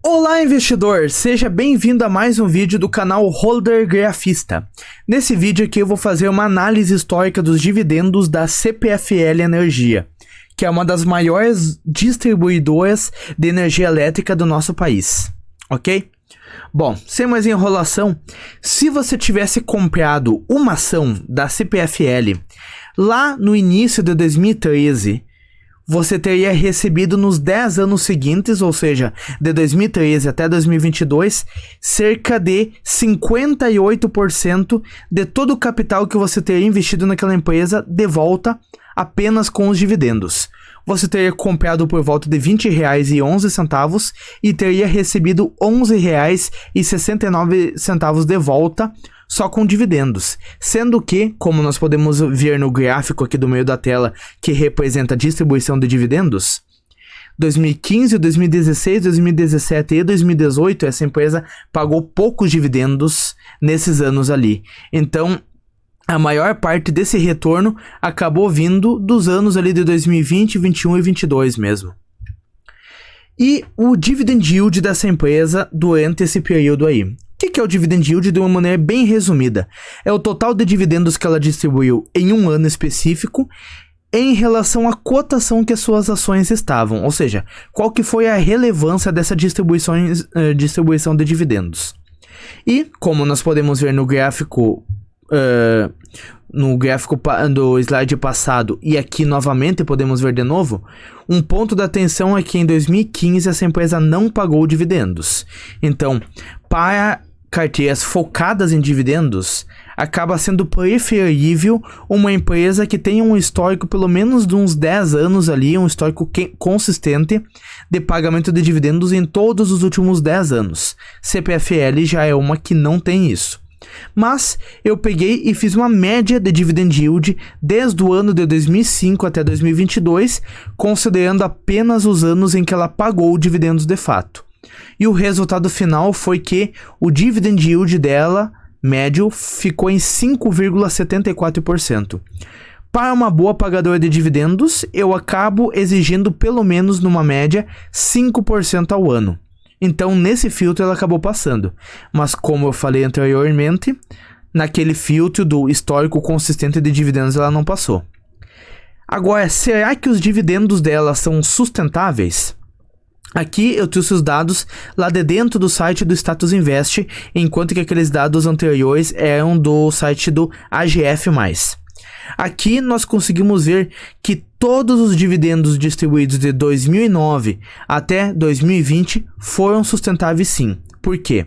Olá, investidor! Seja bem-vindo a mais um vídeo do canal Holder Grafista. Nesse vídeo aqui eu vou fazer uma análise histórica dos dividendos da CPFL Energia, que é uma das maiores distribuidoras de energia elétrica do nosso país, ok? Bom, sem mais enrolação, se você tivesse comprado uma ação da CPFL lá no início de 2013, você teria recebido nos 10 anos seguintes, ou seja, de 2013 até 2022, cerca de 58% de todo o capital que você teria investido naquela empresa de volta apenas com os dividendos. Você teria comprado por volta de R$ 20,11 e teria recebido R$ 11,69 de volta só com dividendos, sendo que, como nós podemos ver no gráfico aqui do meio da tela, que representa a distribuição de dividendos, 2015, 2016, 2017 e 2018, essa empresa pagou poucos dividendos nesses anos ali. Então, a maior parte desse retorno acabou vindo dos anos ali de 2020, 21 e 22 mesmo. E o dividend yield dessa empresa durante esse período aí. O que é o dividend yield de uma maneira bem resumida? É o total de dividendos que ela distribuiu em um ano específico em relação à cotação que as suas ações estavam. Ou seja, qual que foi a relevância dessa distribuição de dividendos. E, como nós podemos ver no gráfico do slide passado e aqui novamente podemos ver de novo, um ponto da atenção é que em 2015 essa empresa não pagou dividendos. Então, para carteiras focadas em dividendos, acaba sendo preferível uma empresa que tenha um histórico pelo menos de uns 10 anos ali, um histórico consistente de pagamento de dividendos em todos os últimos 10 anos. CPFL já é uma que não tem isso. Mas eu peguei e fiz uma média de dividend yield desde o ano de 2005 até 2022, considerando apenas os anos em que ela pagou dividendos de fato. E o resultado final foi que o dividend yield dela, médio, ficou em 5,74%. Para uma boa pagadora de dividendos, eu acabo exigindo pelo menos numa média 5% ao ano. Então, nesse filtro ela acabou passando. Mas, como eu falei anteriormente, naquele filtro do histórico consistente de dividendos ela não passou. Agora, será que os dividendos dela são sustentáveis? Aqui eu trouxe os dados lá de dentro do site do Status Invest, enquanto que aqueles dados anteriores eram do site do AGF+. Aqui nós conseguimos ver que todos os dividendos distribuídos de 2009 até 2020 foram sustentáveis sim. Por quê?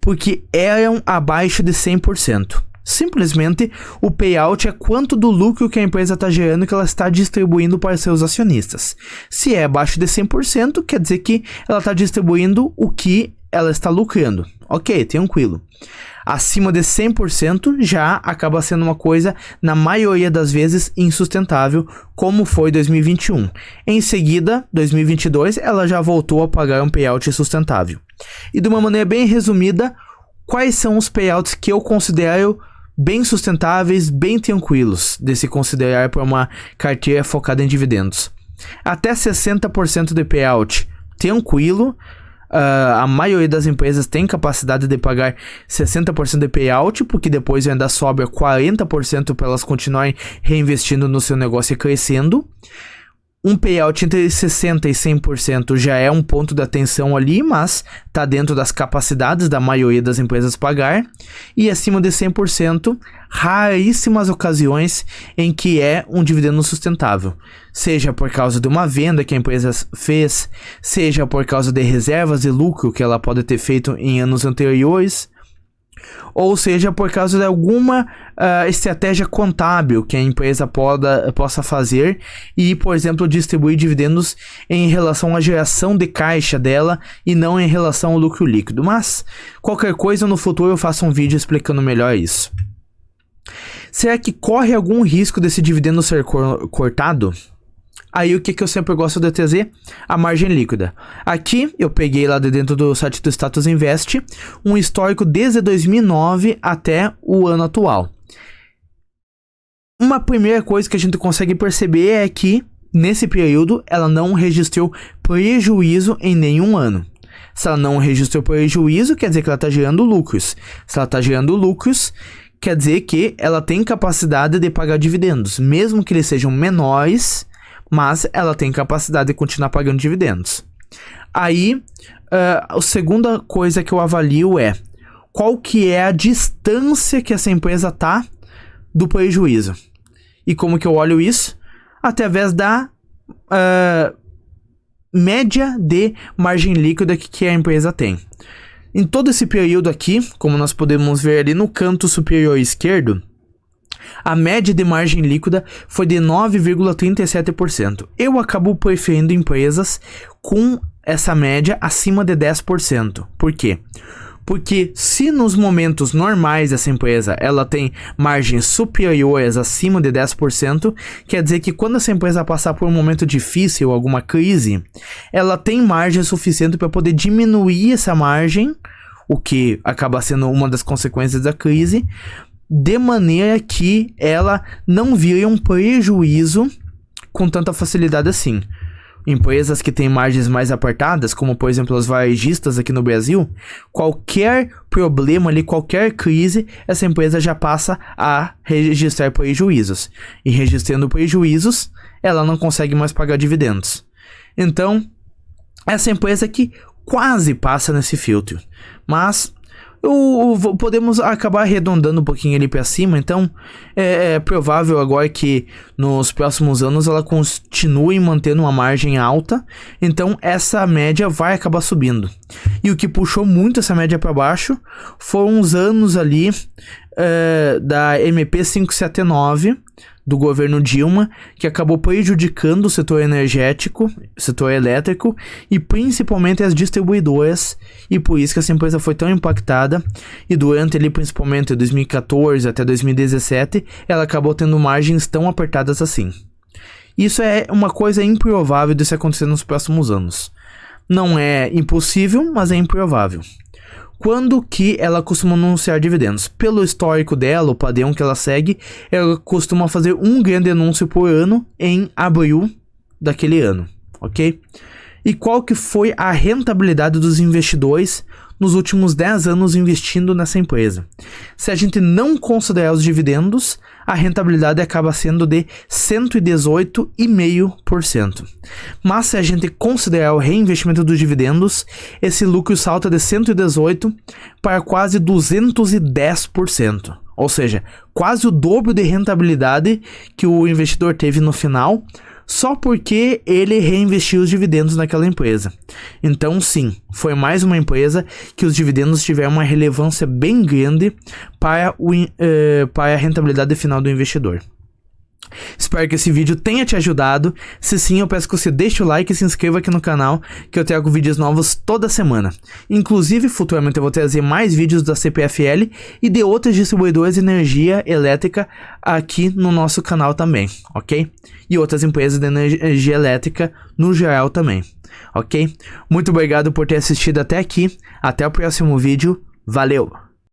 Porque eram abaixo de 100%. Simplesmente o payout é quanto do lucro que a empresa está gerando que ela está distribuindo para seus acionistas. Se é abaixo de 100%, quer dizer que ela está distribuindo o que ela está lucrando. Ok, tranquilo. Acima de 100% já acaba sendo uma coisa, na maioria das vezes, insustentável, como foi 2021. Em seguida, 2022, ela já voltou a pagar um payout sustentável. E de uma maneira bem resumida, quais são os payouts que eu considero bem sustentáveis, bem tranquilos de se considerar para uma carteira focada em dividendos? Até 60% de payout, tranquilo. A maioria das empresas tem capacidade de pagar 60% de payout, porque depois ainda sobra 40% para elas continuarem reinvestindo no seu negócio e crescendo. Um payout entre 60% e 100% já é um ponto de atenção ali, mas está dentro das capacidades da maioria das empresas pagar. E acima de 100%, raríssimas ocasiões em que é um dividendo sustentável. Seja por causa de uma venda que a empresa fez, seja por causa de reservas de lucro que ela pode ter feito em anos anteriores, ou seja por causa de alguma estratégia contábil que a empresa possa fazer e, por exemplo, distribuir dividendos em relação à geração de caixa dela e não em relação ao lucro líquido. Mas, qualquer coisa, no futuro eu faço um vídeo explicando melhor isso. Será que corre algum risco desse dividendo ser cortado? Aí o que eu sempre gosto de trazer? A margem líquida. Aqui eu peguei lá de dentro do site do Status Invest um histórico desde 2009 até o ano atual. Uma primeira coisa que a gente consegue perceber é que nesse período ela não registrou prejuízo em nenhum ano. Se ela não registrou prejuízo, quer dizer que ela está gerando lucros. Se ela está gerando lucros, quer dizer que ela tem capacidade de pagar dividendos, mesmo que eles sejam menores, mas ela tem capacidade de continuar pagando dividendos. Aí, a segunda coisa que eu avalio é qual que é a distância que essa empresa está do prejuízo. E como que eu olho isso? Através da média de margem líquida que a empresa tem. Em todo esse período aqui, como nós podemos ver ali no canto superior esquerdo, a média de margem líquida foi de 9,37%. Eu acabo preferindo empresas com essa média acima de 10%. Por quê? Porque se nos momentos normais essa empresa ela tem margens superiores acima de 10%, quer dizer que quando essa empresa passar por um momento difícil, alguma crise, ela tem margem suficiente para poder diminuir essa margem, o que acaba sendo uma das consequências da crise, de maneira que ela não vire um prejuízo com tanta facilidade assim. Empresas que têm margens mais apertadas, como por exemplo os varejistas aqui no Brasil, qualquer problema ali, qualquer crise, essa empresa já passa a registrar prejuízos. E registrando prejuízos, ela não consegue mais pagar dividendos. Então, essa empresa aqui quase passa nesse filtro. Mas podemos acabar arredondando um pouquinho ali para cima, então é provável agora que nos próximos anos ela continue mantendo uma margem alta, então essa média vai acabar subindo. E o que puxou muito essa média para baixo foram os anos ali da MP 579 do governo Dilma, que acabou prejudicando o setor energético, setor elétrico e principalmente as distribuidoras, e por isso que essa empresa foi tão impactada, e durante ali principalmente 2014 até 2017, ela acabou tendo margens tão apertadas assim. Isso é uma coisa improvável de se acontecer nos próximos anos. Não é impossível, mas é improvável. Quando que ela costuma anunciar dividendos? Pelo histórico dela, o padrão que ela segue, ela costuma fazer um grande anúncio por ano em abril daquele ano, ok? E qual que foi a rentabilidade dos investidores nos últimos 10 anos investindo nessa empresa? Se a gente não considerar os dividendos, a rentabilidade acaba sendo de 118,5%. Mas se a gente considerar o reinvestimento dos dividendos, esse lucro salta de 118% para quase 210%. Ou seja, quase o dobro de rentabilidade que o investidor teve no final, só porque ele reinvestiu os dividendos naquela empresa. Então sim, foi mais uma empresa que os dividendos tiveram uma relevância bem grande para a rentabilidade final do investidor. Espero que esse vídeo tenha te ajudado. Se sim, eu peço que você deixe o like e se inscreva aqui no canal, que eu trago vídeos novos toda semana. Inclusive, futuramente eu vou trazer mais vídeos da CPFL e de outras distribuidoras de energia elétrica aqui no nosso canal também, ok? E outras empresas de energia elétrica no geral também, ok? Muito obrigado por ter assistido até aqui. Até o próximo vídeo. Valeu!